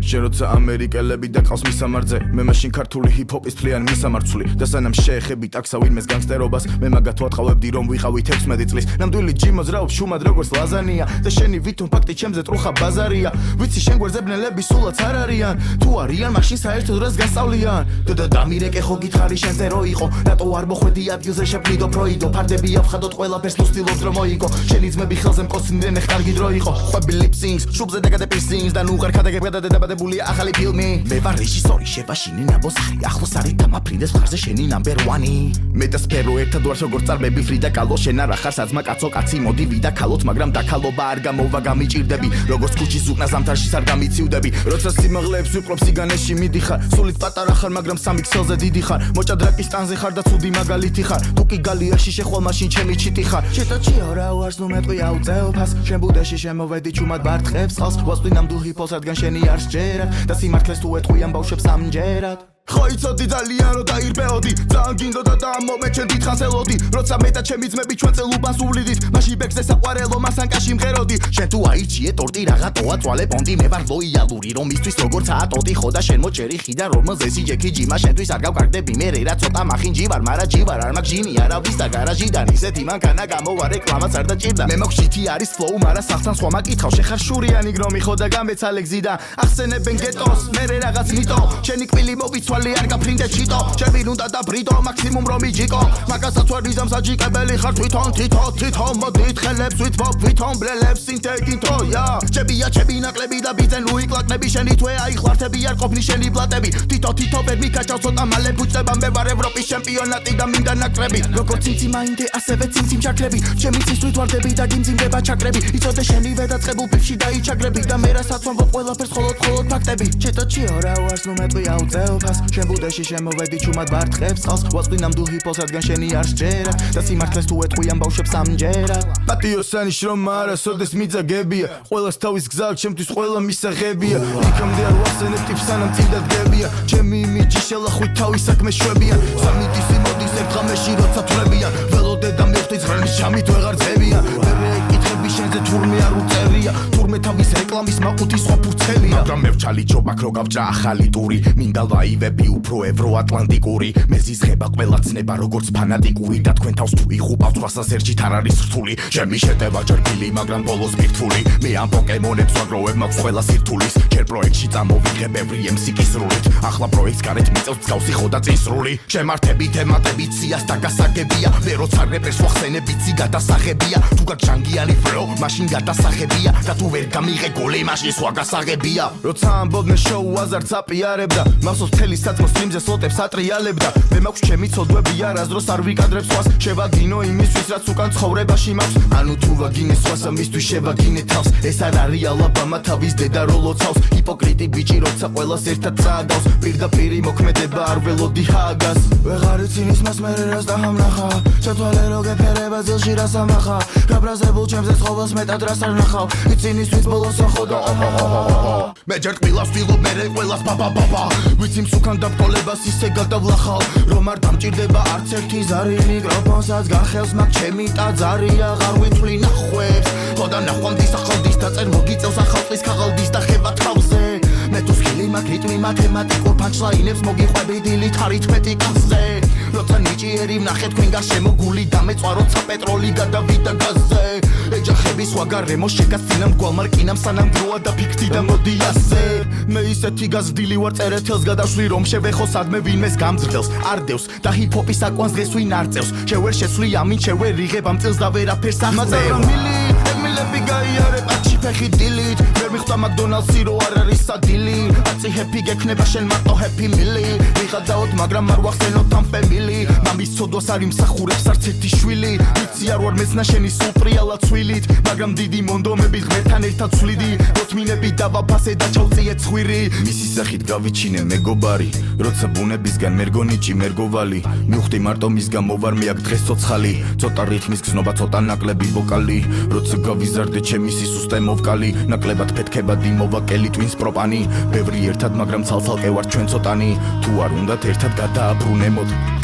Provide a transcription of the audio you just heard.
შენ როცა ამერიკელები დაკავს მისამართზე მე მაშინ ქართული ჰიპ-ჰოპის თლიანი მისამართული და სანამ შეეხები ტაქსა ვინმეს განგსტერობას მე მაგათ ვატყავებდი რომ ვიყავით 16 წლის ნამდვილი ჯიმოზრაობს შუმად როგორც ლაზანია და შენი ვითომ ფაქტი ჩემზე ტრუხა ბაზარია ვიცი შენ გვერდზებნელები სულაც არ არიან თუ არიან მაშინ საერთოდ რას გასწავლიან და დამირეკე ხო გითხარი შენზე რო იყო რატო არ მოხვედი ადგილზე შეფლიდო პროიდო ფარდები ავხადოთ ყველაფერს ნუ სტილობ რომ მოიგო შენი ძმები ხელზე მყოსნდნენ ხარგი დრო იყო ხვები ლიფსინგს შუბზე დაგადე პირსინგს და ნუ ყარ ქადაგებდა და დაბადებულია ახალი ფილმი მე ვარ რეჟისორი შევაშინე ნაბოსარი ახლოს არის დამაფრინდეს მხარზე შენი ნამბერ 1 მე და სფერო ერთად ვარ როგორც წარბები ფრიდა კალო შენ არ ახარ საძმა კაცო კაცი მოდი ვიდა ქალოთ მაგრამ დაქალობა არ გამოვა გამიჭირდები როგორც ქუჩის უკნა ზამთარში არ გამიცივდები როცა სიმაღლეებს ვიყრობ სიგანეში მიდიხარ სულით პატარა ხარ მაგრამ სამი ქსელზე დიდი ხარ მოჭადრაკის ტანზე ხარ და ცუდი მაგალითი ხარ თუ კი გალიაში შეხვალ მაშინ ჩემი ჩიტი ხარ შეტოჩიო რა ვარს ნუ მეტყვია უწელფას შენ ბუდეში შემოვედი ჩუმად ბარტყებს ხალს ვასწვი ნამდვილ ჰიპ-ჰოპს რადგან შენი არ სჯერად და სიმართლეს თუ ეთყვიან ბავშვებს ამჯერად ხო იცოდი ძალიან რომ დაირბეოდი ძალიან გინდოდა და ამ მომენტში დიდხანს ელოდი როცა მე და ჩემი ძმები ჩვენ წელუბანს უვლიდით მაშინ ბექზე საყვარელო მასანკაში მღეროდი შენ თუ აირჩიე ტორტი რაღაცოა წვალე პონტი მე ვარ ლოიალური რომ ისთვის როგორცაა ტოტი ხო და შენ მოჭერი ხიდა რომელზეც იჯექი ჯიმა შენთვის არ გავკარგდები მე რა ცოტა მახინჯი ვარ მარა ჯივარ არ მაქვს ჯინი არავის და გარაჟიდან ისეთი მანქანა გამოვა რეკლამაც არ დაჭირდა მე მაქვს შითი არის ფლოუ მარა სახთან სხვა მაკითხავ შეხარ შურიანი გრომი ხო და გამეცალე გზიდან ახსენებენ გეტოს მე რაღაც მიტო შენი კვილი მოვიცვა არ გაფრინდე ჩიტო ჩემი უნდა და ბრიდო მაქსიმუმ რომ იჯიკო მაგასაც ვარ ვიზამ საჯიკებელი ხარ თვითონ მოდით ხელებს ვითბობ ვითომ ბლელებს სინთეკინთო ია ჩემი ნაკლები და ბიძენ უიკლაკნები შენი თვე აიხლართები არ ყოფნი შენი ბლატები თითო ვერ მიკაჭავ ცოტა მალე ბუჭდება მე ვარ ევროპის ჩემპიონატი და მინდა ნაკრები როგორც ცინცი მაინდე ასევე ცინცი ჩაქრები ჩემი ცისვით ვარდები და გიმძიმდება ჩაკრები იცოდე შენი ვედაწყებულ ფიფში დაიჩაგრები და მე რასაც ვამბობ ყველაფერს მხოლოდ ფაქტები შეტოჩიო რა ვარს ნუ მეტყვია უწელფას შენ ბუდეში შემოვედი ჩუმად ბარტყებს ხალს ვასწვი ნამდვილ ჰიპ-ჰოპს რადგან შენი არ სჯერად და სიმართლეს თუ ეთყვიან ბავშვებს ამჯერად პატიოსანი შრომა არასოდეს მიძაგებია ყველას თავის გზა ჩემთვის ყველა მისაღებია იქამდე არ ვახსენებ ტიპს სანამ წინდა დგებია ჩემი იმიჯი შელახვით თავის საქმე შვებიან სამიტისი მოდის ერთ ღამეში როცა თვლებიან ველოდე და მივხვდი ზღრანის ჟამით ვეღარ ძებიან მე ეკითხები შენზე თურმე არ უწერია თურმე თავის რეკლამის მაყუთი სხვა ფურცელია მაგრამ მე ვჩალი ჯობაქ რო გავჭრა ახალი ტური მინდა ლაივები უფრო ევროატლანტიკური მე ზიზღება ყველა ცნება როგორც ფანატიკური და თქვენ თავს თუ იღუპავთ 800 ერთით არ არის რთული ჩემი შეტევა ჯერგილი მაგრამ ბოლოს მირთული მე ამ პოკემონებს ვაგროვებ მაქვს ყველა სირთულის ჯერ პროექტში წამოვიღებ every MC კისრულით ახლა პროექტს გარეთ მიწევს მსგავსი ხო და წისრული შემართები თემატები ციას და გასაგებია მე როცა რეპერს ვახსენები ცი გადასაღებია თუ გაჭანგიანი ფლო მაშინ გადასაღებია და თუ ვერ გამიღე გოლი მაშინ სხვა გასაღებია როცა ამბობდნენ შოუ აზარც აპიარებდა მახსოვს მთელი საწმოს სტრიმზე სლოტებს ატრიალებდა მე მაქვს ჩემი ცოდვები არასდროს არ ვიკადრებ სხვას შევაგინო იმისთვის რაც უკან ცხოვრებაში მაქვს ანუ თუ ვაგინე სხვას ამისთვის შევაგინე თავს ეს არ არის ალაბამა თავის დედა რო ლოცავს ჰიპოკრიტი ბიჭი როცა ყველას ერთად წააგავს პირდაპირი მოქმედება არ ველოდი ჰაგას ვეღარ ცინის მას მე რას დაამნახა შეთვალე რო გეფერება ძილში რას ამახა გაბრაზებულ ჩემზე ცხოველს მეტად რას არ ნახავ იცინისთვის ბოლოს ახო და მე ჯერ ყვილას ვიღობ მე ყველას ბაბა ვიცი მსუკან დაბკოლებას ისე გადავლახავ რომ არ დამჭირდება არც ერთი ზარი მიკროფონსაც გახელს მაგ ჩემი ტაძარი აღარ ვითვლი ნახვებს ხო და ნახვამდის ახალდის და წერ მოგიწევს ახალყის ქაღალდის და ხება თავზე მე თუ სკილი მაგ რიტმი მათემატიკურ პანჩლაინებს მოგიყვები დილით არითმეტიკაზე როცა ნიჭიერი ვნახე თქვენ გარშემო გული და მეწვა როცა პეტროლი გადავიდა გაზზე ეჯახები სხვა გარემო შეგასწინა მგვალმარკინამ სანამ დროა და ფიქთი და მოდი ასე მე ისეთი გაზრდილი ვარ წერეთელს გადავშვი რომ შევეხო სადმე ვინმეს გამძრდელს არდევს და ჰიპ-ჰოპის აკვანს დღეს ვინ არწევს შევერ შეცვლი ამინ შევერ რიღებ ამ წელს და ვერაფერს ახწევ ემილები გაიარე პარკში ფეხი დილით ვერ მიხვდა მაკდონალდსი რო არ არის სადილი აწი ჰეპი გექნება შენ მარტო ჰეპი მილი ვიღადაოთ მაგრამ არ ვახსენოთ ამ ფემილი მამის ცოდვას არ იმსახურებს არც ერთი შვილი ვიცი არ ვარ მეცნა შენი სულ პრიალა ცვილით მაგრამ დიდი მონდომები ღმერთთან ერთად ცვლიდი როთმინები დავაფასე და ჩავწიე ცხვირი მისი სახით გავიჩინე მეგობარი როცა ბუნებისგან მერგონიჭი მერგოვალი მივხვდი მარტო მის გამო ვარ მე აქ დღეს ცოცხალი ცოტა რითმის გზნობა ცოტა ნაკლები ვოკალი როცა გავიზარდე ჩემი სისუსტე მოვკალი ნაკლებად ფეთქებადი მოვაკელი ტვინს პროპანი ბევრი ერთად მაგრამ ცალ-ცალკე ვარ ჩვენ ცოტანი თუ არ უნდათ ერთად გადააბრუნემოთ